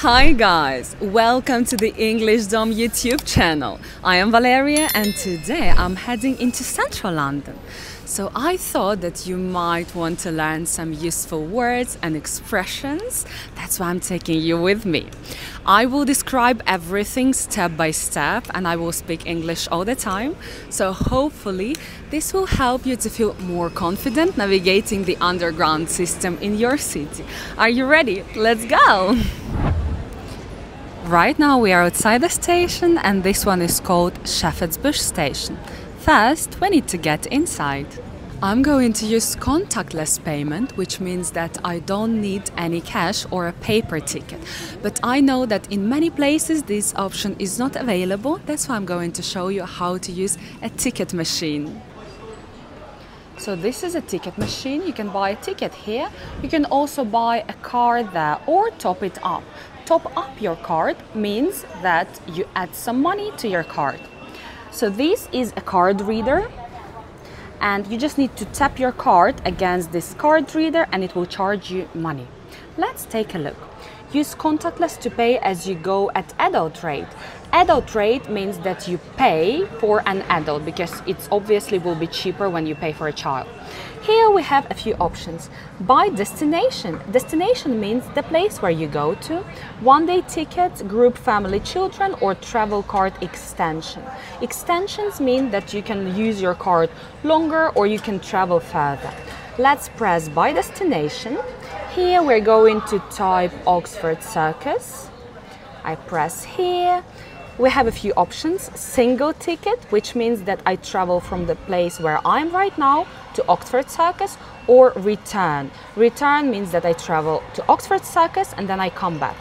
Hi guys, welcome to the Englishdom YouTube channel. I am Valeria and today I'm heading into central London. So I thought that you might want to learn some useful words and expressions. That's why I'm taking you with me. I will describe everything step by step and I will speak English all the time. So hopefully this will help you to feel more confident navigating the underground system in your city. Are you ready? Let's go! Right now we are outside the station and this one is called Shepherd's Bush Station. First, we need to get inside. I'm going to use contactless payment, which means that I don't need any cash or a paper ticket. But I know that in many places this option is not available. That's why I'm going to show you how to use a ticket machine. So this is a ticket machine. You can buy a ticket here. You can also buy a card there or top it up. Top up your card means that you add some money to your card. So this is a card reader and you just need to tap your card against this card reader and it will charge you money. Let's take a look. Use contactless to pay as you go at adult rate. Adult rate means that you pay for an adult because it obviously will be cheaper when you pay for a child. Here we have a few options. By destination. Destination means the place where you go to. One-day tickets, group, family, children, or travel card extension. Extensions mean that you can use your card longer or you can travel further. Let's press by destination. Here we're going to type Oxford Circus. I press here. We have a few options. Single ticket, which means that I travel from the place where I'm right now to Oxford Circus, or return. Return means that I travel to Oxford Circus and then I come back.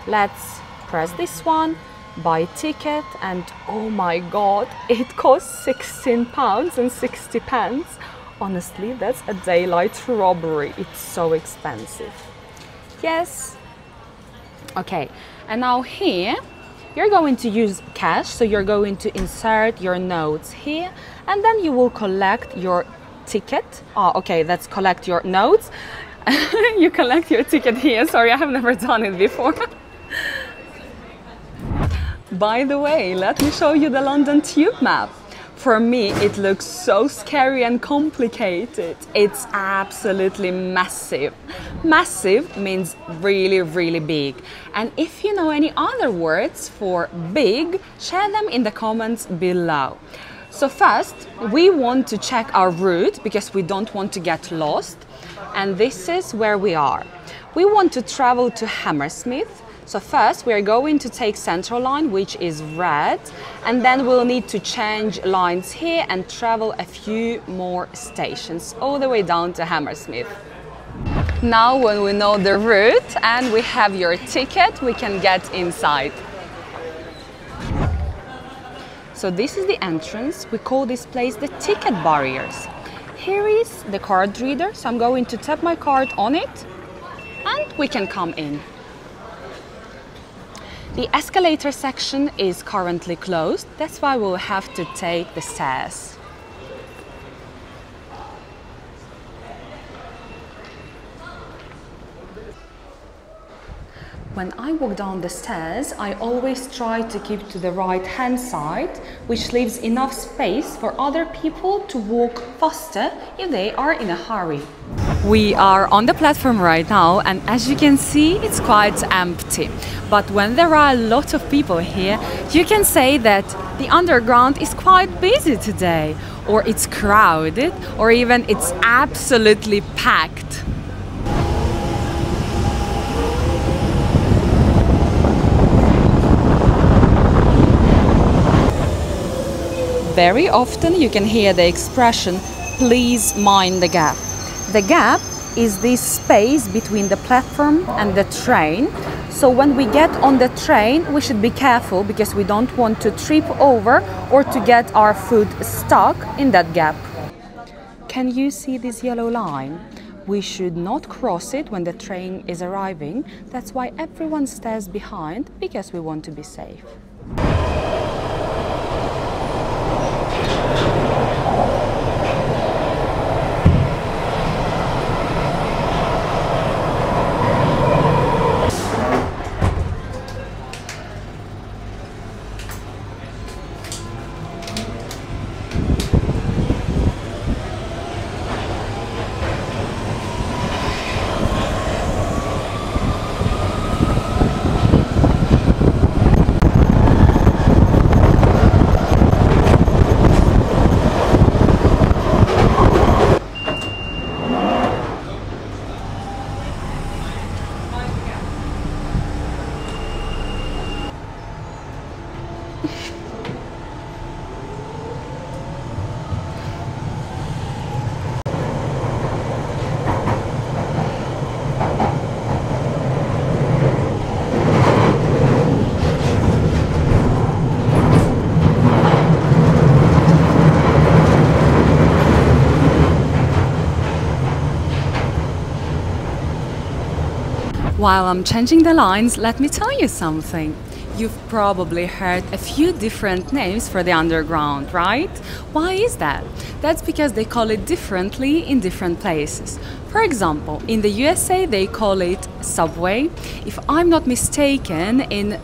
Let's press this one, buy ticket, and oh my god, it costs £16 and 60 pence. Honestly, that's a daylight robbery. It's so expensive. Yes. Okay, and now here you're going to use cash, so you're going to insert your notes here and then you will collect your ticket. Oh, okay, that's collect your notes. You collect your ticket here. Sorry, I have never done it before. By the way, let me show you the London Tube map. For me, it looks so scary and complicated. It's absolutely massive. Massive means really, really big. And if you know any other words for big, share them in the comments below. So first, we want to check our route because we don't want to get lost. And this is where we are. We want to travel to Hammersmith. So first we are going to take Central Line, which is red, and then we'll need to change lines here and travel a few more stations all the way down to Hammersmith. Now when we know the route and we have your ticket, we can get inside. So this is the entrance. We call this place the ticket barriers. Here is the card reader, so I'm going to tap my card on it and we can come in. The escalator section is currently closed, that's why we'll have to take the stairs. When I walk down the stairs, I always try to keep to the right-hand side, which leaves enough space for other people to walk faster if they are in a hurry. We are on the platform right now and as you can see, it's quite empty. But when there are a lot of people here, you can say that the underground is quite busy today, or it's crowded, or even it's absolutely packed. Very often you can hear the expression, please mind the gap. The gap is this space between the platform and the train. So when we get on the train, we should be careful because we don't want to trip over or to get our foot stuck in that gap. Can you see this yellow line? We should not cross it when the train is arriving. That's why everyone stays behind, because we want to be safe. While I'm changing the lines, let me tell you something. You've probably heard a few different names for the underground, right? Why is that? That's because they call it differently in different places. For example, in the USA they call it subway. If I'm not mistaken, in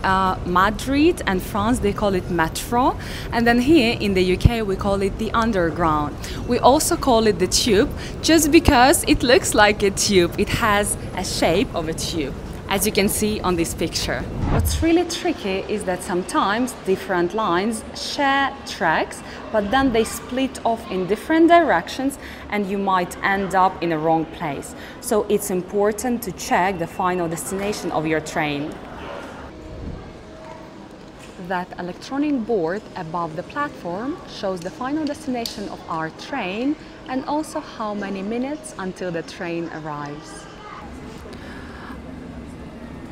Madrid and France they call it Metro. And then here in the UK we call it the underground. We also call it the tube just because it looks like a tube. It has a shape of a tube, as you can see on this picture. What's really tricky is that sometimes different lines share tracks, but then they split off in different directions and you might end up in a wrong place. So it's important to check the final destination of your train. That electronic board above the platform shows the final destination of our train and also how many minutes until the train arrives.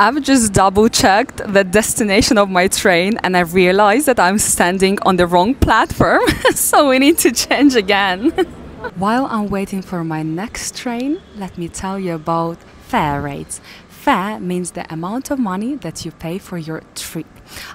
I've just double-checked the destination of my train and I realized that I'm standing on the wrong platform, so we need to change again. While I'm waiting for my next train, let me tell you about fare rates. Fare means the amount of money that you pay for your trip.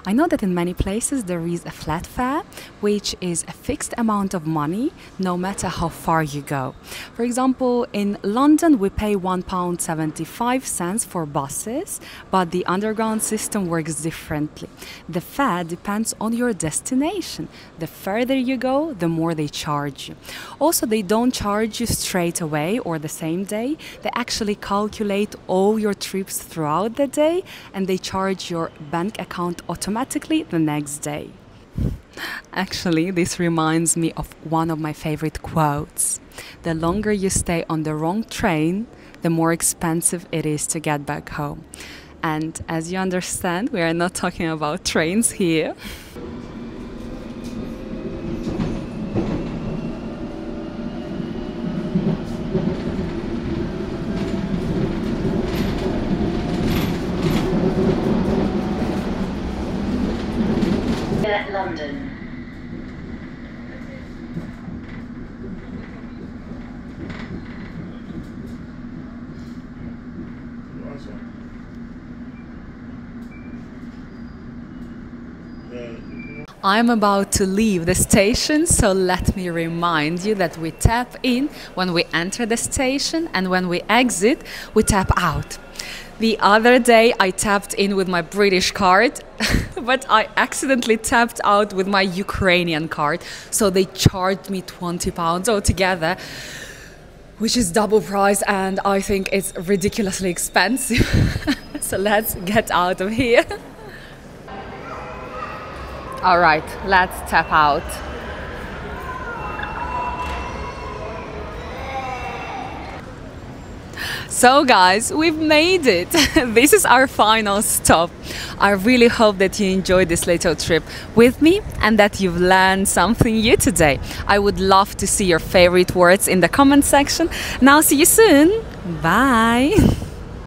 I know that in many places there is a flat fare, which is a fixed amount of money no matter how far you go. For example, in London we pay £1.75 for buses, but the underground system works differently. The fare depends on your destination. The further you go, the more they charge you. Also, they don't charge you straight away or the same day. They actually calculate all your trips throughout the day and they charge your bank account automatically the next day. Actually, this reminds me of one of my favorite quotes. The longer you stay on the wrong train, the more expensive it is to get back home. And as you understand, we are not talking about trains here. London. I'm about to leave the station, so let me remind you that we tap in when we enter the station and when we exit, we tap out. The other day I tapped in with my British card, but I accidentally tapped out with my Ukrainian card, so they charged me £20 altogether, which is double price and I think it's ridiculously expensive. So let's get out of here. All right, let's tap out. So guys, we've made it. This is our final stop. I really hope that you enjoyed this little trip with me and that you've learned something new today. I would love to see your favorite words in the comment section. And I'll see you soon. Bye.